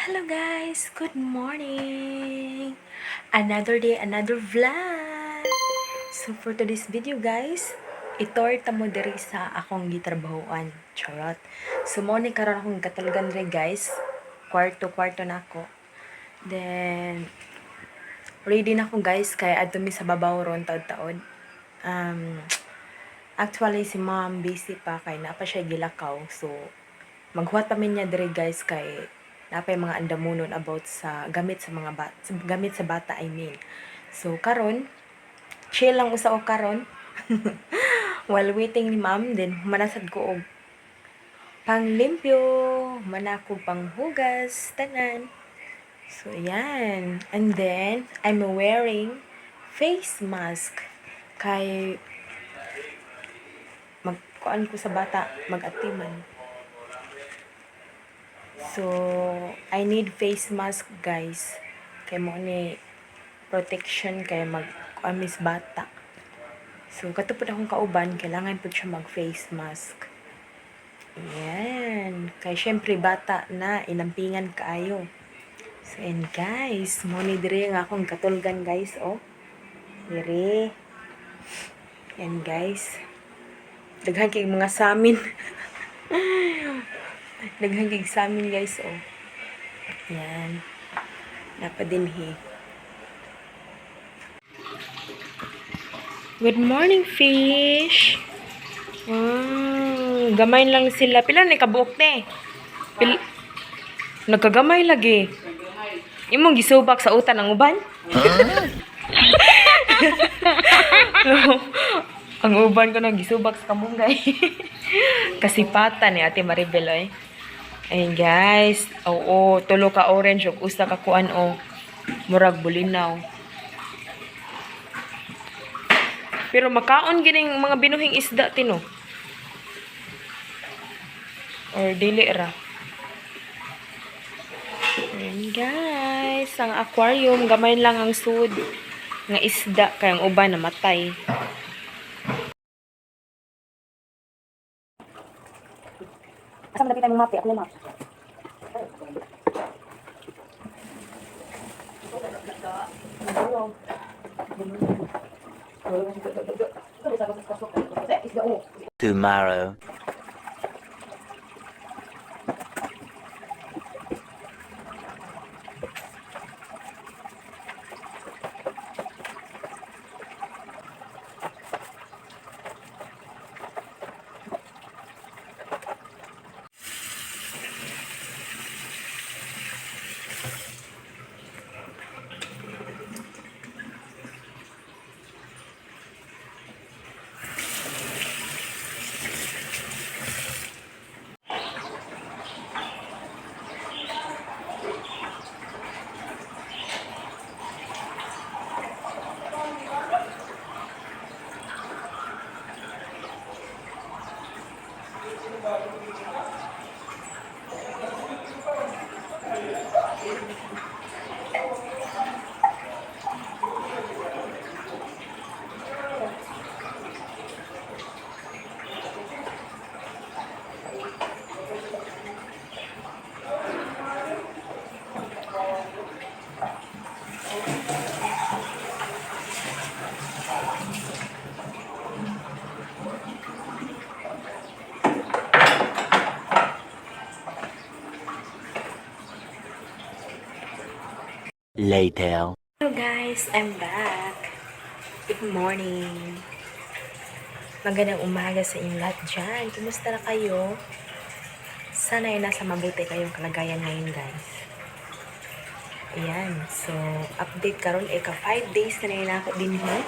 Hello guys! Good morning! Another day, another vlog! So for today's video guys, itor ta mo diri sa akong gitrabahoan. Charot. So mo ni karon akong katulgan diri guys. Kwarto na ako. Then ready na ako guys kay adto mi sa babaw ron taod-taod. Actually si mom busy pa kay na pa siya gilakaw. So maghuwat pa min niya diri guys kay napay mga andamunon about sa gamit sa bata I mean. So karon chill lang usa o karon while waiting ni ma'am then manasad ko og panglimpyo, manako panghugas tanan. So yan. And then I'm wearing face mask kay magkuan ko sa bata mag-atiman. So, I need face mask guys. Kay mo ni protection kay mag-amis bata. So, katupod akong kauban, kailangan po siya mag-face mask. Ayan. Kay syempre bata na, inampingan kaayo. So, and guys, mo ni dire nga akong katulgan guys, oh. Dire. Ayan guys. Daghan kay mga samin. Naghangig sa amin guys, oh. Yan. Napadinhi. Good morning, fish. Gamay lang sila. Pila na kabuok ne? Nagkagamay lagi. Imong gisubak sa utan ng uban? Ang uban ko nang gisubak sa kamunggay. Kasipatan ni Ate Maribel, eh. Ayun guys, oo, tulo ka orange ug usa ka kuan o murag bulinaw. Pero makaon gining mga binuhing isda tino. Or dili ra. Ayun guys, ang aquarium gamay lang ang sud nga isda kay ang uban namatay. Asa man dapitan mong map, ako na map. Tomorrow. Later. Hello guys, I'm back. Good morning. Magandang umaga sa inyong lahat dyan. Kumusta na kayo? Sana ay nasa mabuti kayong kalagayan ngayon guys. Ayan, so update karon ka 5 days na nila ako din mo.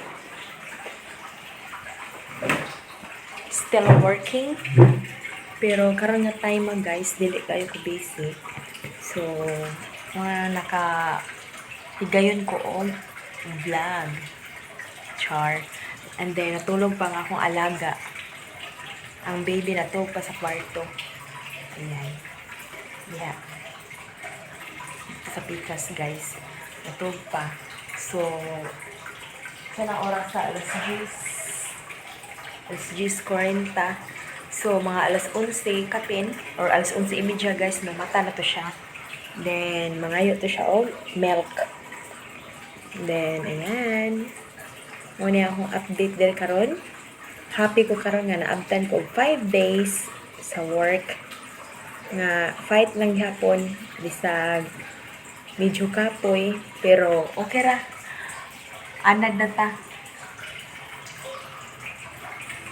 Still working. Pero karon nga time guys, dili kayo ka basic. So, mga higayon ko og vlog. Char. And then, natulog pa nga akong alaga. Ang baby natulog pa sa kwarto. Ayan. Yeah. Sa pikas, guys. Natulog pa. So, sa oras sa alas 10:40. So, mga alas 11 kapin, or alas 11:30 guys, namata na to siya. Then, mangayo to siya og milk. Then, ayan. Muna akong update din karon. Happy ko karon nga naabtan ko og 5 days sa work. Nga fight lang gyapon bisag medyo kapoy pero okay ra. Anad na ta.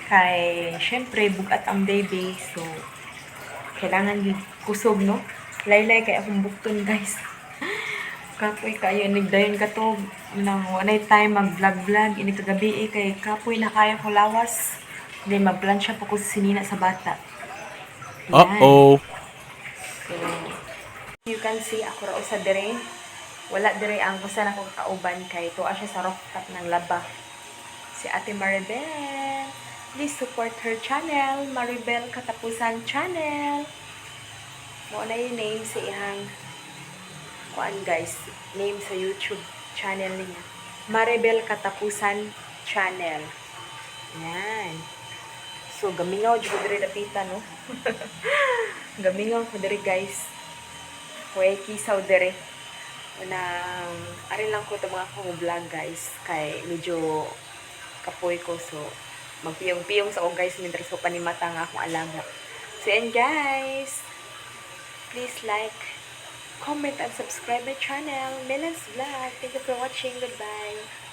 Kay syempre bugat ang baby so kailangan kusog no. Laylay kay akong bukton guys. Kapoy kayo nigdayon ka to nang walay time mag-vlog ini kagabi kay kapoy na kaya ko lawas. Then magplansya po ko sinina sa bata. Yan. Uh-oh. So, you can see ako ra usa dire. Wala dire ang usa na kong kauban kay tuwa siya sa rooftop ng laba. Si Ate Maribel. Please support her channel, Maribel Katapusan Channel. Mo na yung name sa ihang kuan guys, name sa YouTube channel niya. Maribel Katapusan Channel. Yan. So, gamingaw jud ko dire dapita no. Gamingaw ko dire guys. Kuya kisaw dire. Unang, arin lang ko ito mga kong vlog guys. Kay medyo kapoy ko. So, magpiyong-piyong sa akong guys. Mintres ko panimata nga akong alaga. So, yan guys. Please like, comment, and subscribe my channel. Melan's Vlog. Thank you for watching. Goodbye.